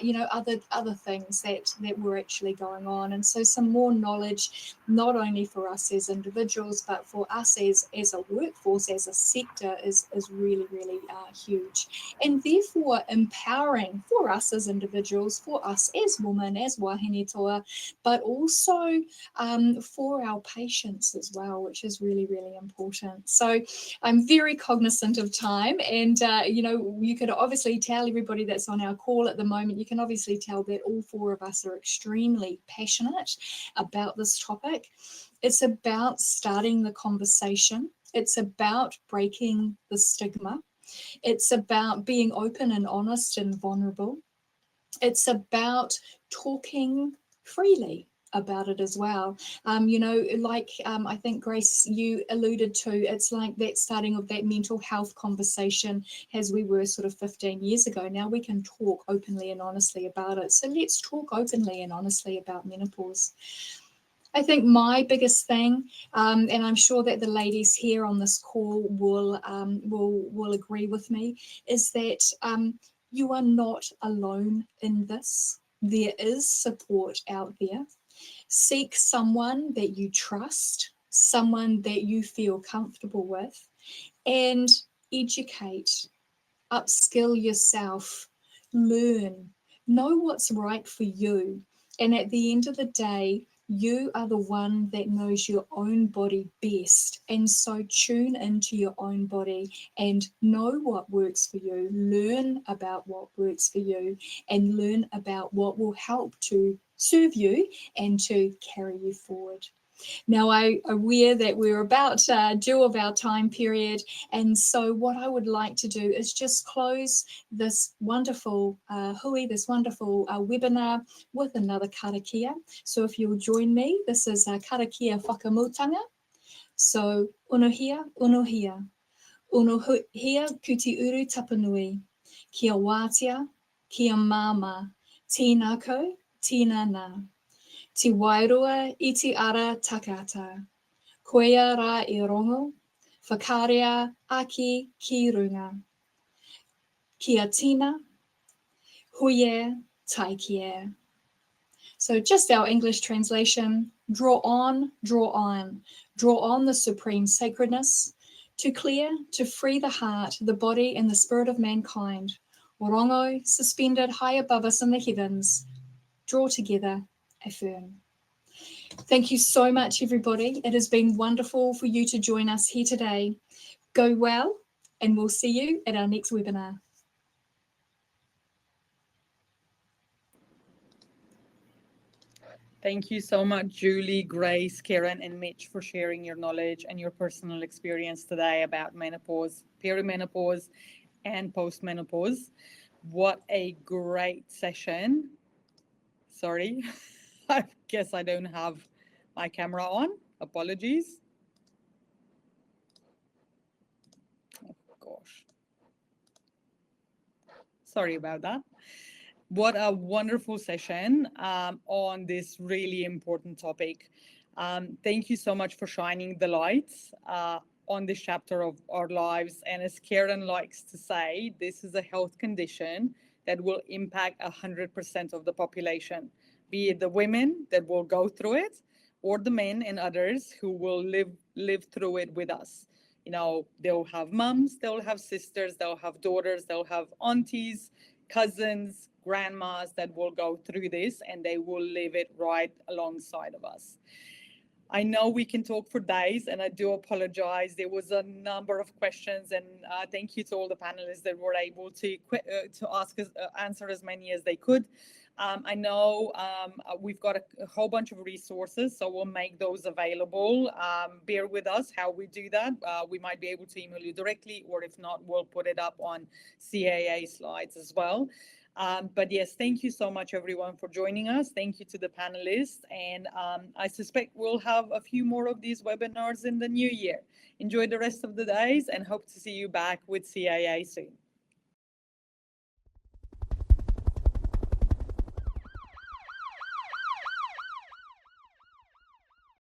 you know, other things that were actually going on. And so some more knowledge, not only for us as individuals, but for us as a workforce, as a sector, is really huge, and therefore empowering for us as individuals, for us as women, as wahine toa, but also for our patients as well, which is really important. So I'm very cognizant of time, and you know, you could obviously tell everybody that's on our call at the moment, you can obviously tell that all four of us are extremely passionate about this topic. It's about starting the conversation. It's about breaking the stigma. It's about being open and honest and vulnerable. It's about talking freely about it as well. You know, like I think, Grace, you alluded to, it's like that starting of that mental health conversation as we were sort of 15 years ago. Now we can talk openly and honestly about it. So let's talk openly and honestly about menopause. I think my biggest thing, and I'm sure that the ladies here on this call will agree with me, is that you are not alone in this. There is support out there. Seek someone that you trust, someone that you feel comfortable with, and educate, upskill yourself, learn, know what's right for you. And at the end of the day, you are the one that knows your own body best. And so tune into your own body and know what works for you. Learn about what works for you and learn about what will help to serve you and to carry you forward. Now, I'm aware that we're about due of our time period, and so what I would like to do is just close this wonderful this wonderful webinar with another karakia. So if you'll join me, this is karakia whakamutanga. So unohia, unohia, unohia kuti uru tapanui, kia wātia, kia māma, tīnā ko, tīnā nā. Te wairua I te ara takata, koea rā I rongo, whakarea aki ki runga. Kia tina, huye taikie. So just our English translation, draw on the supreme sacredness, to clear, to free the heart, the body and the spirit of mankind. Rongo suspended high above us in the heavens, draw together, affirm. Thank you so much, everybody. It has been wonderful for you to join us here today. Go well, and we'll see you at our next webinar. Thank you so much, Julie, Grace, Karen, and Mitch, for sharing your knowledge and your personal experience today about menopause, perimenopause, and postmenopause. What a great session. Sorry, I guess I don't have my camera on. Apologies. Oh, gosh. Sorry about that. What a wonderful session on this really important topic. Thank you so much for shining the lights on this chapter of our lives. And as Karen likes to say, this is a health condition that will impact 100% of the population, be it the women that will go through it or the men and others who will live through it with us. You know, they'll have mums, they'll have sisters, they'll have daughters, they'll have aunties, cousins, grandmas that will go through this, and they will live it right alongside of us. I know we can talk for days, and I do apologize. There was a number of questions, and thank you to all the panelists that were able to answer as many as they could. I know we've got a whole bunch of resources, so we'll make those available. Bear with us how we do that. We might be able to email you directly, or if not, we'll put it up on CAA slides as well. But yes, thank you so much, everyone, for joining us. Thank you to the panelists. And I suspect we'll have a few more of these webinars in the new year. Enjoy the rest of the days and hope to see you back with CAA soon.